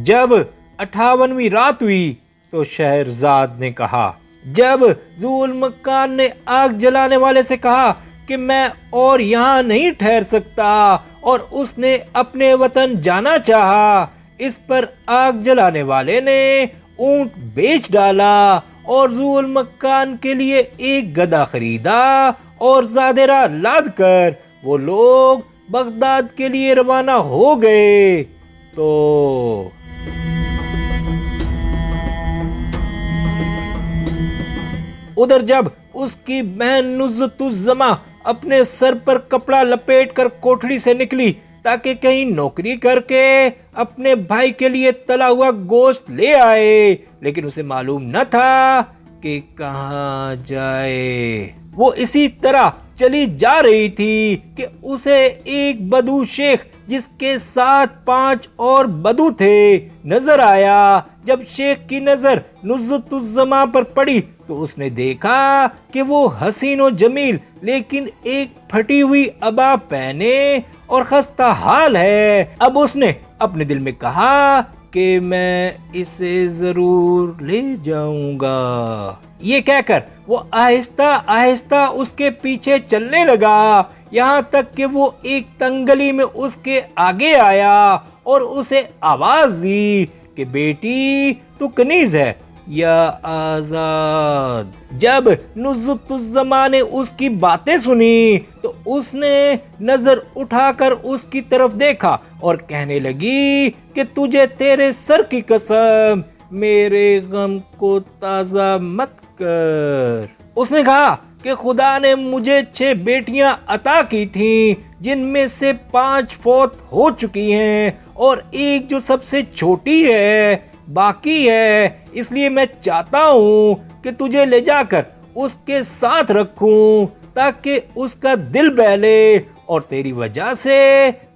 جب 58ویں رات ہوئی تو شہرزاد نے کہا، جب ذو المکان نے آگ جلانے والے سے کہا کہ میں اور یہاں نہیں ٹھہر سکتا اور اس نے اپنے وطن جانا چاہا، اس پر آگ جلانے والے نے اونٹ بیچ ڈالا اور ذو المکان کے لیے ایک گدھا خریدا اور زادے راہ لاد کر وہ لوگ بغداد کے لیے روانہ ہو گئے۔ تو ادھر جب اس کی بہن نزہت الزما اپنے سر پر کپڑا لپیٹ کر کوٹھڑی سے نکلی تاکہ کہیں نوکری کر کے اپنے بھائی کے لیے تلا ہوا گوشت لے آئے، لیکن اسے معلوم نہ تھا کہ کہاں جائے۔ وہ اسی طرح چلی جا رہی تھی کہ اسے ایک بدو شیخ جس کے ساتھ 5 اور بدو تھے نظر آیا۔ جب شیخ کی نظر نزہت الزما پر پڑی تو اس نے دیکھا کہ وہ حسین و جمیل لیکن ایک پھٹی ہوئی عبا پہنے اور خستہ حال ہے۔ اب اس نے اپنے دل میں کہا کہ میں اسے ضرور لے جاؤں گا۔ یہ کہہ کر وہ آہستہ آہستہ اس کے پیچھے چلنے لگا، یہاں تک کہ وہ ایک تنگلی میں اس کے آگے آیا اور اسے آواز دی کہ بیٹی تو کنیز ہے یا آزاد۔ جب نزہت الزما نے اس کی باتیں سنی تو اس نے نظر اٹھا کر اس کی طرف دیکھا اور کہنے لگی کہ تجھے تیرے سر کی قسم میرے غم کو تازہ مت کر۔ اس نے کہا کہ خدا نے مجھے 6 بیٹیاں عطا کی تھیں جن میں سے 5 فوت ہو چکی ہیں اور ایک جو سب سے چھوٹی ہے باقی ہے، اس لیے میں چاہتا ہوں کہ تجھے لے جا کر اس کے ساتھ رکھوں تاکہ اس کا دل بہلے اور تیری وجہ سے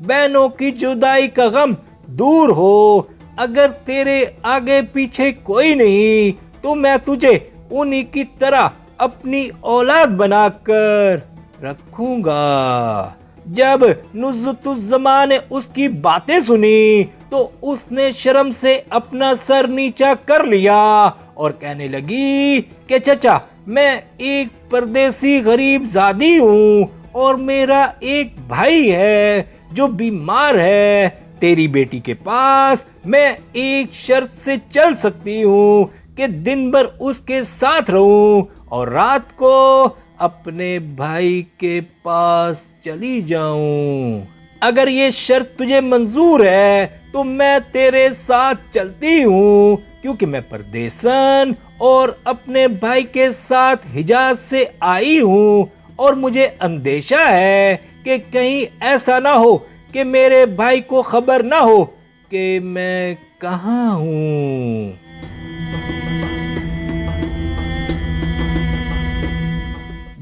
بہنوں کی جدائی کا غم دور ہو۔ اگر تیرے آگے پیچھے کوئی نہیں تو میں تجھے انہی کی طرح اپنی اولاد بنا کر رکھوں گا۔ جب نزہت الزما نے اس کی باتیں سنی تو اس نے شرم سے اپنا سر نیچا کر لیا اور کہنے لگی کہ چچا میں ایک پردیسی غریب زادی ہوں اور میرا ایک بھائی ہے جو بیمار ہے، تیری بیٹی کے پاس میں ایک شرط سے چل سکتی ہوں کہ دن بھر اس کے ساتھ رہوں اور رات کو اپنے بھائی کے پاس چلی جاؤں۔ اگر یہ شرط تجھے منظور ہے تو میں تیرے ساتھ چلتی ہوں، کیونکہ میں پردیسن اور اپنے بھائی کے ساتھ حجاز سے آئی ہوں اور مجھے اندیشہ ہے کہ کہیں ایسا نہ ہو کہ میرے بھائی کو خبر نہ ہو کہ میں کہاں ہوں۔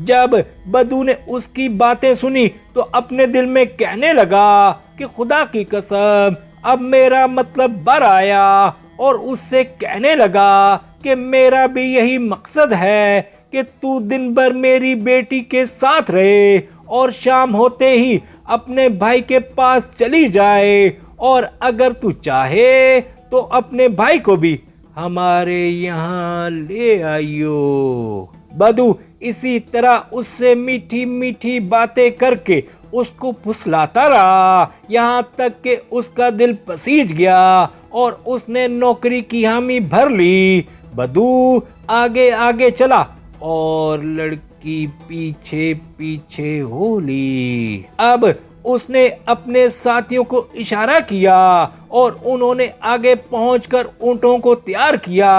جب بدو نے اس کی باتیں سنی تو اپنے دل میں کہنے لگا کہ خدا کی قسم اب میرا مطلب بر آیا، اور اس سے کہنے لگا کہ میرا بھی یہی مقصد ہے کہ تو دن بھر میری بیٹی کے ساتھ رہے اور شام ہوتے ہی اپنے بھائی کے پاس چلی جائے، اور اگر تو چاہے تو اپنے بھائی کو بھی ہمارے یہاں لے آئیو۔ بدو اسی طرح اس سے میٹھی میٹھی باتیں کر کے اس کو پھسلاتا رہا، یہاں تک کہ اس کا دل پسیج گیا اور اس نے نوکری کی حامی بھر لی۔ بدو آگے آگے چلا اور لڑکی پیچھے پیچھے ہو لی۔ اب اس نے اپنے ساتھیوں کو اشارہ کیا اور انہوں نے آگے پہنچ کر اونٹوں کو تیار کیا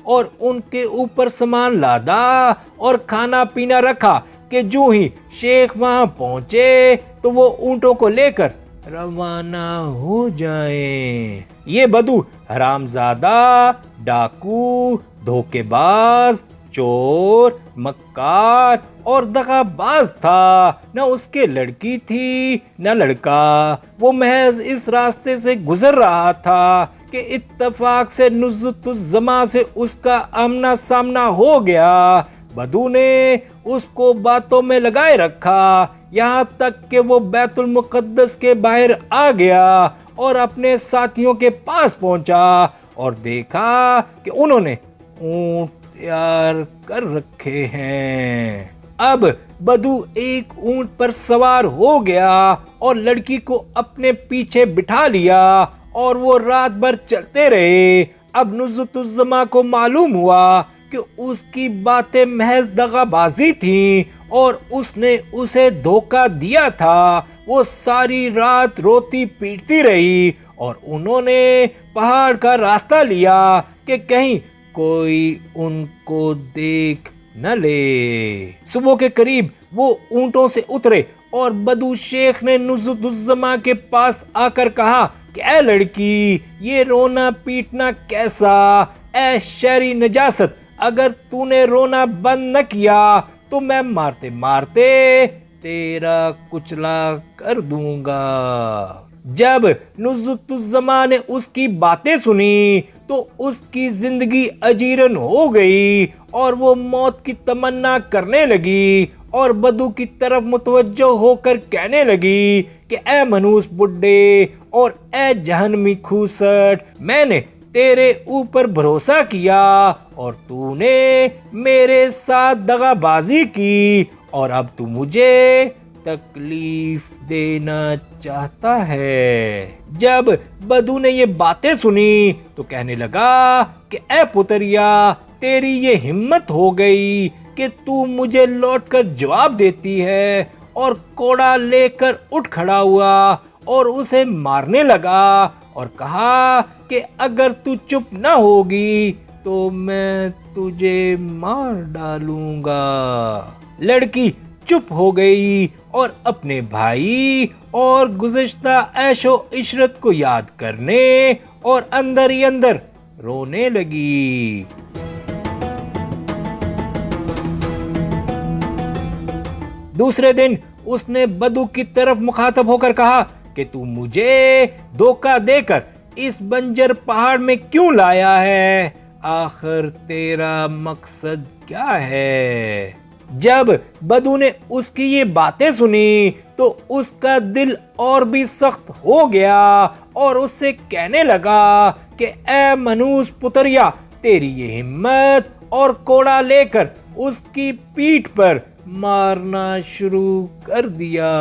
اور ان کے اوپر سامان لادا اور کھانا پینا رکھا کہ جو ہی شیخ وہاں پہنچے تو وہ اونٹوں کو لے کر روانہ ہو جائیں۔ یہ بدو حرامزادہ، ڈاکو، دھوکے باز، چور، مکار اور دغا باز تھا، نہ اس کے لڑکی تھی نہ لڑکا۔ وہ محض اس راستے سے گزر رہا تھا کہ اتفاق سے نزہت الزما سے اس کا آمنا سامنا ہو گیا۔ بدو نے اس کو باتوں میں لگائے رکھا یہاں تک کہ وہ بیت المقدس کے باہر آ گیا اور اپنے ساتھیوں کے پاس پہنچا اور دیکھا کہ انہوں نے اونٹ تیار کر رکھے ہیں۔ اب بدو ایک اونٹ پر سوار ہو گیا اور لڑکی کو اپنے پیچھے بٹھا لیا اور وہ رات بھر چلتے رہے۔ اب نزہت الزما کو معلوم ہوا کہ اس کی باتیں محض دغا بازی تھیں اور اس نے اسے دھوکہ دیا تھا۔ وہ ساری رات روتی پیٹتی رہی اور انہوں نے پہاڑ کا راستہ لیا کہ کہیں کوئی ان کو دیکھ نہ لے۔ صبح کے قریب وہ اونٹوں سے اترے اور بدو شیخ نے نزہت الزما کے پاس آ کر کہا کہ اے لڑکی، یہ رونا پیٹنا کیسا؟ اے شہری نجاست، اگر تو نے رونا بند نہ کیا تو میں مارتے مارتے تیرا کچلا کر دوں گا۔ جب نزہت الزما نے اس کی باتیں سنی تو اس کی زندگی اجیرن ہو گئی اور وہ موت کی تمنا کرنے لگی اور بدو کی طرف متوجہ ہو کر کہنے لگی کہ اے منحوس بڈھے اور اے جہنمی کھوسٹ، میں نے تیرے اوپر بھروسہ کیا اور تو نے میرے ساتھ دغا بازی کی اور اب تو مجھے تکلیف دینا چاہتا ہے۔ جب بدو نے یہ باتیں سنی تو کہنے لگا کہ اے پتریا، تیری یہ ہمت ہو گئی کہ تو مجھے لوٹ کر جواب دیتی ہے، اور کوڑا لے کر اٹھ کھڑا ہوا اور اسے مارنے لگا اور کہا کہ اگر تو چپ نہ ہوگی تو میں تجھے مار ڈالوں گا۔ لڑکی چپ ہو گئی اور اپنے بھائی اور گزشتہ عیش و عشرت کو یاد کرنے اور اندر ہی اندر رونے لگی۔ دوسرے دن اس نے بدو کی طرف مخاطب ہو کر کہا کہ تو مجھے دھوکہ دے کر اس بنجر پہاڑ میں کیوں لایا ہے؟ آخر تیرا مقصد کیا ہے؟ جب بدو نے اس کی یہ باتیں سنی تو اس کا دل اور بھی سخت ہو گیا اور اس سے کہنے لگا کہ اے منحوس پتریا، تیری یہ ہمت اور کوڑا لے کر اس کی پیٹھ پر مارنا شروع کر دیا۔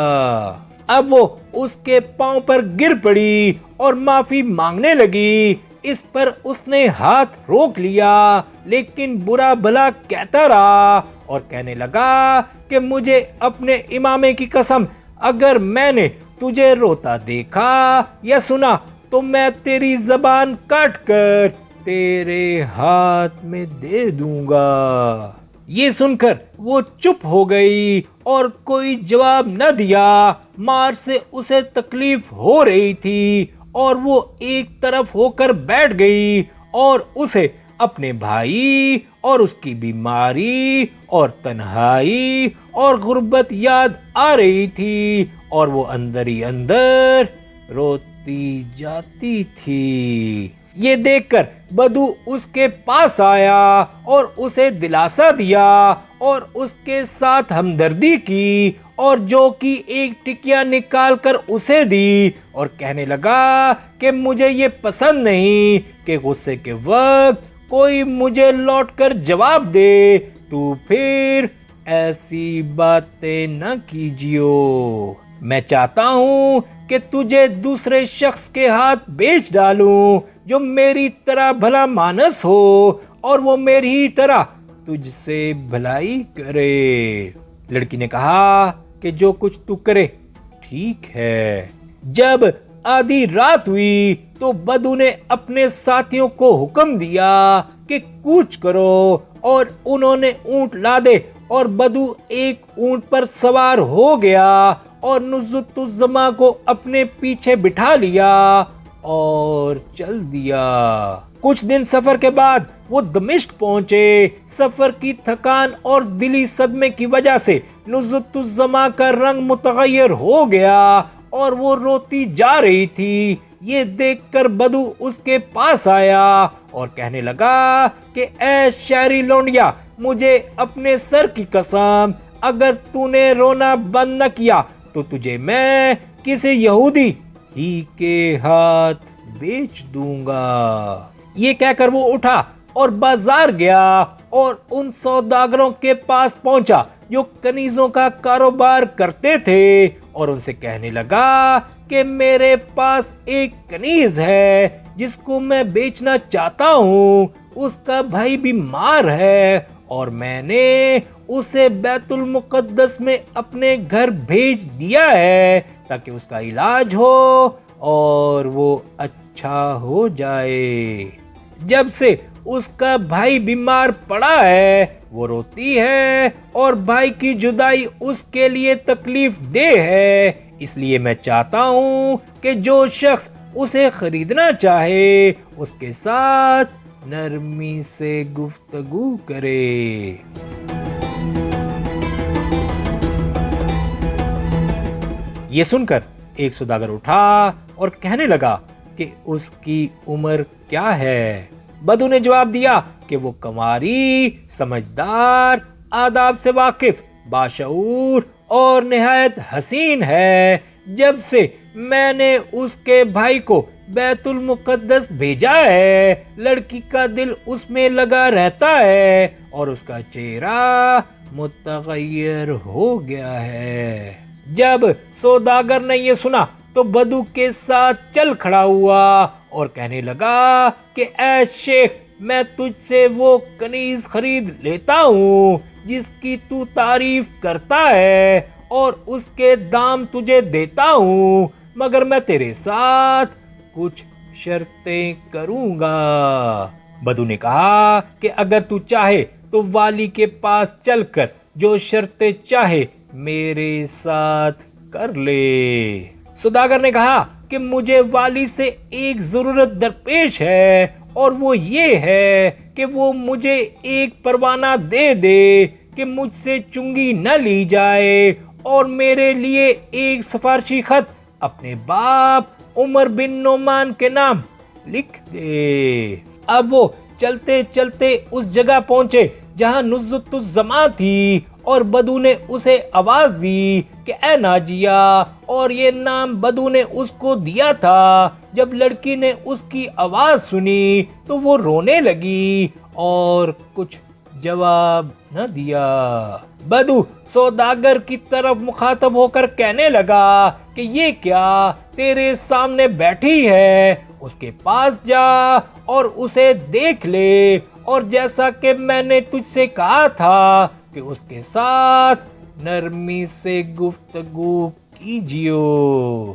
اب وہ اس کے پاؤں پر گر پڑی اور معافی مانگنے لگی۔ اس پر اس نے ہاتھ روک لیا لیکن برا بھلا کہتا رہا اور کہنے لگا کہ مجھے اپنے امامے کی قسم، اگر میں نے تجھے روتا دیکھا یا سنا تو میں تیری زبان کاٹ کر تیرے ہاتھ میں دے دوں گا۔ یہ سن کر وہ چپ ہو گئی اور کوئی جواب نہ دیا۔ مار سے اسے تکلیف ہو رہی تھی اور وہ ایک طرف ہو کر بیٹھ گئی اور اسے اپنے بھائی اور اس کی بیماری اور تنہائی اور غربت یاد آ رہی تھی اور وہ اندر ہی اندر روتی جاتی تھی۔ یہ دیکھ کر بدو اس کے پاس آیا اور اسے دلاسا دیا اور اس کے ساتھ ہمدردی کی اور جو کی ایک ٹکیا نکال کر اسے دی اور کہنے لگا کہ مجھے یہ پسند نہیں کہ غصے کے وقت کوئی مجھے لوٹ کر جواب دے، تو پھر ایسی باتیں نہ کیجیو۔ میں چاہتا ہوں کہ تجھے دوسرے شخص کے ہاتھ بیچ ڈالوں جو میری طرح بھلا مانس ہو اور وہ میری ہی طرح تجھ سے بھلائی کرے۔ لڑکی نے کہا کہ جو کچھ تو کرے ٹھیک ہے۔ جب آدھی رات ہوئی تو بدو نے اپنے ساتھیوں کو حکم دیا کہ کوچ کرو اور انہوں نے اونٹ لادے اور بدو ایک اونٹ پر سوار ہو گیا اور نزہت الزما کو اپنے پیچھے بٹھا لیا اور چل دیا۔ کچھ دن سفر کے بعد وہ دمشق پہنچے۔ سفر کی تھکان اور دلی صدمے کی وجہ سے نزہت الزما کا رنگ متغیر ہو گیا اور وہ روتی جا رہی تھی۔ یہ دیکھ کر بدو اس کے پاس آیا اور کہنے لگا کہ اے شہری لونڈیا، مجھے اپنے سر کی قسم، اگر تو نے رونا بند نہ کیا تو تجھے میں کسی یہودی ہی کے ہاتھ بیچ دوں گا۔ یہ کہہ کر وہ اٹھا اور بازار گیا اور ان سوداگروں کے پاس پہنچا جو کنیزوں کا کاروبار کرتے تھے، اور ان سے کہنے لگا کہ میرے پاس ایک کنیز ہے جس کو میں بیچنا چاہتا ہوں۔ اس کا بھائی بیمار ہے اور میں نے اسے بیت المقدس میں اپنے گھر بھیج دیا ہے تاکہ اس کا علاج ہو اور وہ اچھا ہو جائے۔ جب سے اس کا بھائی بیمار پڑا ہے وہ روتی ہے اور بھائی کی جدائی اس کے لیے تکلیف دہ ہے، اس لیے میں چاہتا ہوں کہ جو شخص اسے خریدنا چاہے اس کے ساتھ نرمی سے گفتگو کرے۔ یہ سن کر ایک سوداگر اٹھا اور کہنے لگا کہ اس کی عمر کیا ہے؟ بدو نے جواب دیا کہ وہ کنواری، سمجھدار، آداب سے واقف، باشعور اور نہایت حسین ہے۔ جب سے میں نے اس کے بھائی کو بیت المقدس بھیجا ہے، لڑکی کا دل اس میں لگا رہتا ہے اور اس کا چہرہ متغیر ہو گیا ہے۔ جب سوداگر نے یہ سنا تو بدو کے ساتھ چل کھڑا ہوا اور کہنے لگا کہ اے شیخ، میں تجھ سے وہ کنیز خرید لیتا ہوں جس کی تو تعریف کرتا ہے اور اس کے دام تجھے دیتا ہوں، مگر میں تیرے ساتھ کچھ شرطیں کروں گا۔ بدو نے کہا کہ اگر تو چاہے تو والی کے پاس چل کر جو شرطیں چاہے میرے ساتھ کر لے۔ سوداگر نے کہا کہ مجھے والی سے ایک ضرورت درپیش ہے، اور وہ یہ ہے کہ وہ مجھے ایک پروانہ دے دے کہ مجھ سے چنگی نہ لی جائے، اور میرے لیے ایک سفارشی خط اپنے باپ عمر بن نعمان کے نام لکھ دے۔ اب وہ چلتے چلتے اس جگہ پہنچے جہاں نزلۃ الزما تھی، اور بدو نے اسے آواز دی کہ اے ناجیہ، اور یہ نام بدو نے اس کو دیا تھا۔ جب لڑکی نے اس کی آواز سنی تو وہ رونے لگی اور کچھ جواب نہ دیا۔ بدو سوداگر کی طرف مخاطب ہو کر کہنے لگا کہ یہ کیا تیرے سامنے بیٹھی ہے؟ اس کے پاس جا اور اسے دیکھ لے، اور جیسا کہ میں نے تجھ سے کہا تھا کہ اس کے ساتھ نرمی سے گفتگو کیجیو۔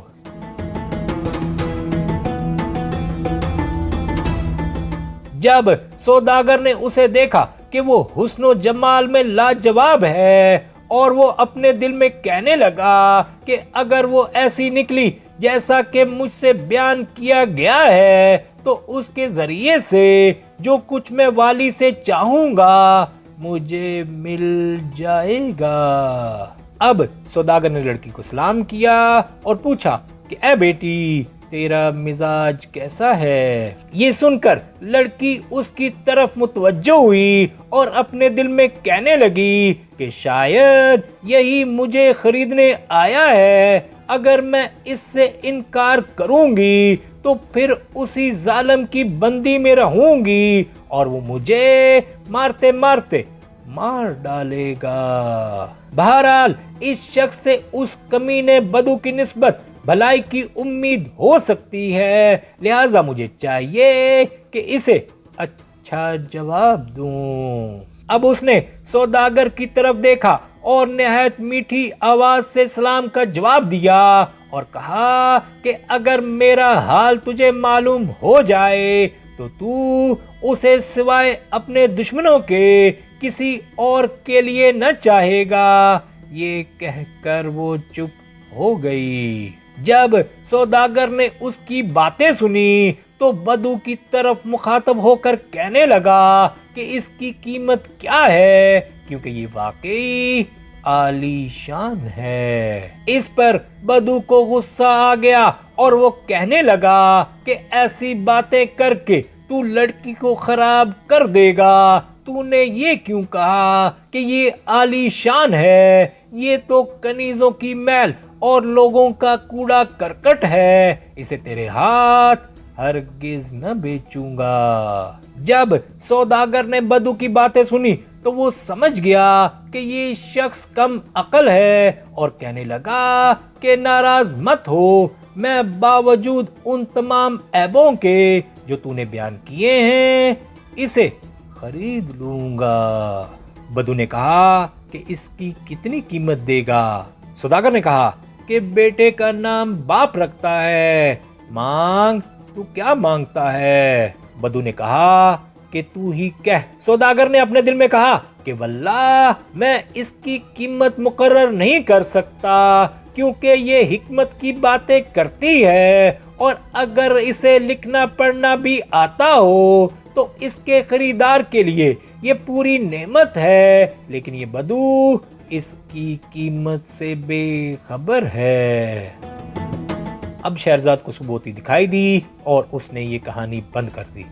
جب سوداگر نے اسے دیکھا کہ وہ حسن و جمال میں لاجواب ہے، اور وہ اپنے دل میں کہنے لگا کہ اگر وہ ایسی نکلی جیسا کہ مجھ سے بیان کیا گیا ہے تو اس کے ذریعے سے جو کچھ میں والی سے چاہوں گا مجھے مل جائے گا۔ اب سوداگر نے لڑکی کو سلام کیا اور پوچھا کہ اے بیٹی، تیرا مزاج کیسا ہے؟ یہ سن کر لڑکی اس کی طرف متوجہ ہوئی اور اپنے دل میں کہنے لگی کہ شاید یہی مجھے خریدنے آیا ہے۔ اگر میں اس سے انکار کروں گی تو پھر اسی ظالم کی بندی میں رہوں گی اور وہ مجھے مارتے مارتے مار ڈالے گا۔ بہرحال اس شخص سے اس کمینے بدو کی نسبت بھلائی کی امید ہو سکتی ہے، لہٰذا مجھے چاہیے کہ اسے اچھا جواب دوں۔ اب اس نے سوداگر کی طرف دیکھا اور نہایت میٹھی آواز سے سلام کا جواب دیا اور کہا کہ اگر میرا حال تجھے معلوم ہو جائے تو اسے سوائے اپنے دشمنوں کے کسی اور کے لیے نہ چاہے گا۔ یہ کہہ کر وہ چپ ہو گئی۔ جب سوداگر نے اس کی باتیں سنی تو بدو کی طرف مخاطب ہو کر کہنے لگا کہ اس کی قیمت کیا ہے، کیونکہ یہ واقعی عالی شان ہے۔ اس پر بدو کو غصہ آ گیا اور وہ کہنے لگا کہ ایسی باتیں کر کے تو لڑکی کو خراب کر دے گا۔ تو نے یہ کیوں کہا کہ یہ عالی شان ہے؟ یہ تو کنیزوں کی میل اور لوگوں کا کوڑا کرکٹ ہے، اسے تیرے ہاتھ ہرگز نہ بیچوں گا۔ جب سوداگر نے بدو کی باتیں سنی تو وہ سمجھ گیا کہ یہ شخص کم عقل ہے اور کہنے لگا کہ ناراض مت ہو، میں باوجود ان تمام عیبوں کے جو تو نے بیان کیے ہیں اسے خرید لوں گا۔ بدو نے کہا کہ اس کی کتنی قیمت دے گا؟ سوداگر نے کہا کہ بیٹے کا نام باپ رکھتا ہے، مانگ، تو کیا مانگتا ہے؟ بدو نے کہا کہ تو ہی کہہ۔ سوداگر نے اپنے دل میں کہا کہ واللہ میں اس کی قیمت مقرر نہیں کر سکتا، کیونکہ یہ حکمت کی باتیں کرتی ہے اور اگر اسے لکھنا پڑھنا بھی آتا ہو تو اس کے خریدار کے لیے یہ پوری نعمت ہے، لیکن یہ بدو اس کی قیمت سے بے خبر ہے۔ اب شہرزاد کو سبوتی دکھائی دی اور اس نے یہ کہانی بند کر دی۔